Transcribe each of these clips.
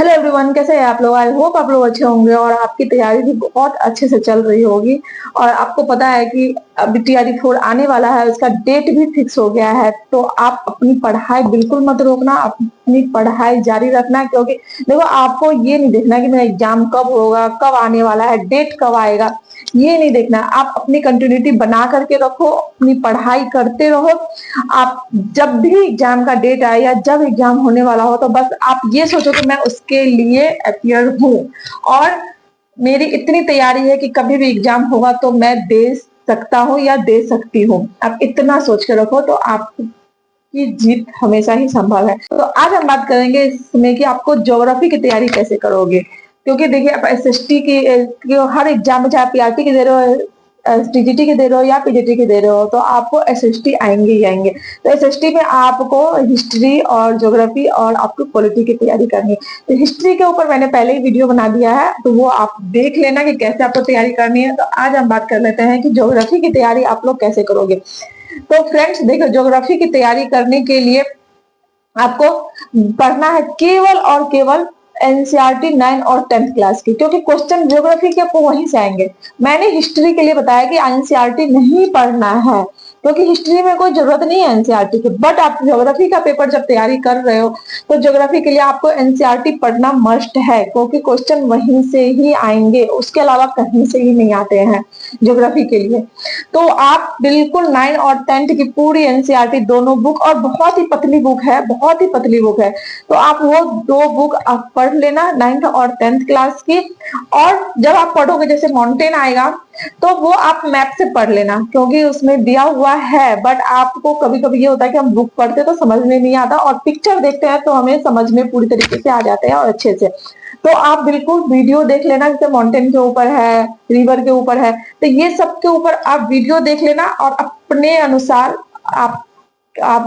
Hello everyone, कैसे हैं आप लोग। आई होप आप लोग अच्छे होंगे और आपकी तैयारी भी बहुत अच्छे से चल रही होगी। और आपको पता है कि अभी TRE 4 आने वाला है, उसका डेट भी फिक्स हो गया है। तो आप अपनी पढ़ाई बिल्कुल मत रोकना, अपनी पढ़ाई जारी रखना। क्योंकि देखो, आपको ये नहीं देखना कि मेरा एग्जाम कब होगा, कब आने वाला है, डेट कब आएगा, ये नहीं देखना। आप अपनी कंटिन्यूटी बना करके रखो, अपनी पढ़ाई करते रहो। आप जब भी एग्जाम का डेट आए या जब एग्जाम होने वाला हो, तो बस आप ये सोचो कि मैं उसके लिए अपियर हूँ और मेरी इतनी तैयारी है कि कभी भी एग्जाम होगा तो मैं दे सकता हूँ या दे सकती हूँ। आप इतना सोच के रखो तो आपकी जीत हमेशा ही संभव है। तो आज हम बात करेंगे इसमें कि आपको ज्योग्राफी की तैयारी कैसे करोगे। क्योंकि देखिए, आप SST की हर एग्जाम में, चाहे आप PRT की दे रहे हो, TGT के दे रहे हो या PGT के दे रहे हो, तो आपको SST आएंगे ही आएंगे। तो SST में आपको हिस्ट्री और ज्योग्राफी और आपको पॉलिटी की तैयारी करनी है। तो हिस्ट्री के ऊपर मैंने पहले ही वीडियो बना दिया है, तो वो आप देख लेना कि कैसे आपको तैयारी करनी है। तो आज हम बात कर लेते हैं कि ज्योग्राफी की तैयारी आप लोग कैसे करोगे। तो फ्रेंड्स देखो, ज्योग्राफी की तैयारी करने के लिए आपको पढ़ना है केवल और केवल NCERT 9 और 10th क्लास की। क्योंकि क्वेश्चन ज्योग्राफी के आपको वहीं से आएंगे। मैंने हिस्ट्री के लिए बताया कि NCERT नहीं पढ़ना है, क्योंकि हिस्ट्री में कोई जरूरत नहीं है NCERT की। बट आप ज्योग्राफी का पेपर जब तैयारी कर रहे हो, तो ज्योग्राफी के लिए आपको NCERT पढ़ना मस्ट है, क्योंकि क्वेश्चन वहीं से ही आएंगे, उसके अलावा कहीं से ही नहीं आते हैं ज्योग्राफी के लिए। तो आप बिल्कुल 9 और 10th की पूरी NCERT दोनों बुक, और बहुत ही पतली बुक है, बहुत ही पतली बुक है, तो आप वो दो बुक आप पढ़ लेना, 9th और 10th क्लास की। और जब आप पढ़ोगे, जैसे माउंटेन आएगा, तो वो आप मैप से पढ़ लेना, क्योंकि उसमें दिया हुआ है। बट आपको कभी कभी ये होता है कि हम बुक पढ़ते तो समझ में नहीं आता, और पिक्चर देखते हैं तो हमें समझ में पूरी तरीके से आ जाते हैं और अच्छे से। तो आप बिल्कुल वीडियो देख लेना, जैसे माउंटेन के ऊपर है, रिवर के ऊपर है, तो ये सब के ऊपर आप वीडियो देख लेना और अपने अनुसार आप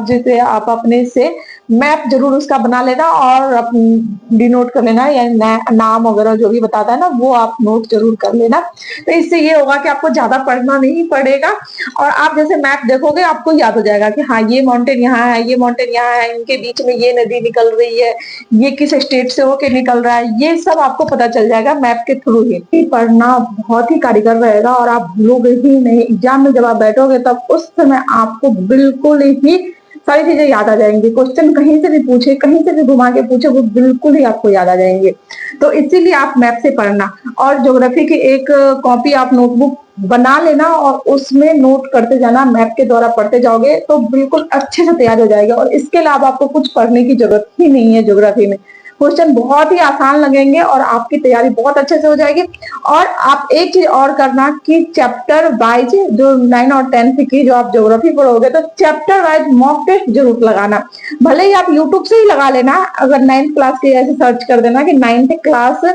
जैसे आप अपने से मैप जरूर उसका बना लेना और डिनोट कर लेना, या नाम वगैरह जो भी बताता है ना, वो आप नोट जरूर कर लेना। तो इससे ये होगा कि आपको ज्यादा पढ़ना नहीं पड़ेगा, और आप जैसे मैप देखोगे आपको याद हो जाएगा कि हाँ, ये माउंटेन यहाँ है, ये माउंटेन यहाँ है, इनके बीच में ये नदी निकल रही है, ये किस स्टेट से होके निकल रहा है, ये सब आपको पता चल जाएगा मैप के थ्रू ही। पढ़ना बहुत ही कारगर रहेगा और आप भूलोगे ही नहीं। एग्जाम में जब आप बैठोगे, तब उस समय आपको बिल्कुल ही सारी चीजें याद आ जाएंगी। क्वेश्चन कहीं से भी पूछे, कहीं से भी घुमा के पूछे, वो बिल्कुल ही आपको याद आ जाएंगे। तो इसीलिए आप मैप से पढ़ना, और ज्योग्राफी की एक कॉपी आप नोटबुक बना लेना और उसमें नोट करते जाना। मैप के द्वारा पढ़ते जाओगे तो बिल्कुल अच्छे से तैयार हो जाएगा, और इसके अलावा आपको कुछ पढ़ने की जरूरत ही नहीं है। ज्योग्राफी में क्वेश्चन बहुत ही आसान लगेंगे और आपकी तैयारी बहुत अच्छे से हो जाएगी। और आप एक चीज और करना कि चैप्टर वाइज, जो 9 और 10th की जो आप ज्योग्राफी पढ़ोगे, तो चैप्टर वाइज मॉक टेस्ट जरूर लगाना। भले ही आप यूट्यूब से ही लगा लेना, अगर 9th क्लास की ऐसे सर्च कर देना कि 9th क्लास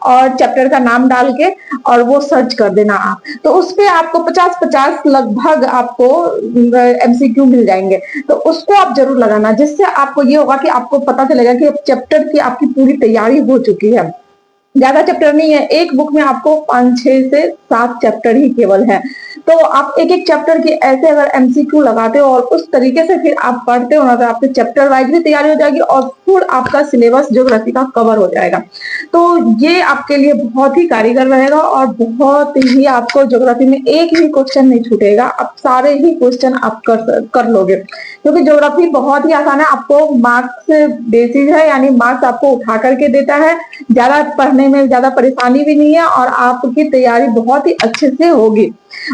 और चैप्टर का नाम डाल के, और वो सर्च कर देना आप, तो उस पे आपको 50-50 लगभग आपको MCQ मिल जाएंगे। तो उसको आप जरूर लगाना, जिससे आपको ये होगा कि आपको पता चलेगा कि चैप्टर की आपकी पूरी तैयारी हो चुकी है। ज्यादा चैप्टर नहीं है, एक बुक में आपको 5-6 से 7 चैप्टर ही केवल है। तो आप एक एक चैप्टर की ऐसे अगर MCQ लगाते हो और उस तरीके से फिर आप पढ़ते हो ना, तो आपके चैप्टर वाइज भी तैयारी हो जाएगी और फिर आपका सिलेबस ज्योग्राफी का कवर हो जाएगा। तो ये आपके लिए बहुत ही कारीगर रहेगा, और बहुत ही आपको ज्योग्राफी में एक भी क्वेश्चन नहीं छूटेगा। आप सारे ही क्वेश्चन आप कर लोगे, क्योंकि ज्योग्राफी बहुत ही आसान है। आपको मार्क्स बेसिस है, यानी मार्क्स आपको उठा करके देता है। ज्यादा पढ़ने में ज्यादा परेशानी भी नहीं है, और आपकी तैयारी बहुत ही अच्छे से होगी।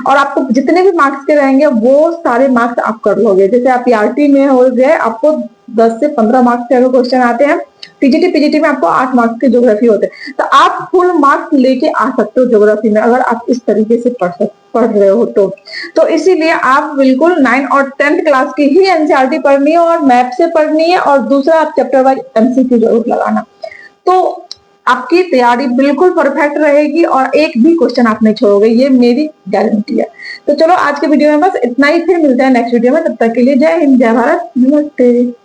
और आपको जितने भी मार्क्स के रहेंगे वो सारे मार्क्स आप कर लोगे। जैसे आप PRT में हो गए, आपको 10 से 15 मार्क्स के क्वेश्चन आते हैं, TGT PGT में आपको 8 मार्क्स के ज्योग्राफी होते हैं। तो आप फुल मार्क्स लेके आ सकते हो ज्योग्राफी में, अगर आप इस तरीके से पढ़ रहे हो तो इसीलिए आप बिल्कुल 9 और 10th क्लास की ही NCERT पढ़नी है और मैप से पढ़नी है, और दूसरा आप चैप्टर वाइज MCQ जरूर लगाना। तो आपकी तैयारी बिल्कुल परफेक्ट रहेगी और एक भी क्वेश्चन आप नहीं छोड़ोगे, ये मेरी गारंटी है। तो चलो, आज के वीडियो में बस इतना ही, फिर मिलते हैं नेक्स्ट वीडियो में। तब तक के लिए जय हिंद, जय भारत, नमस्ते।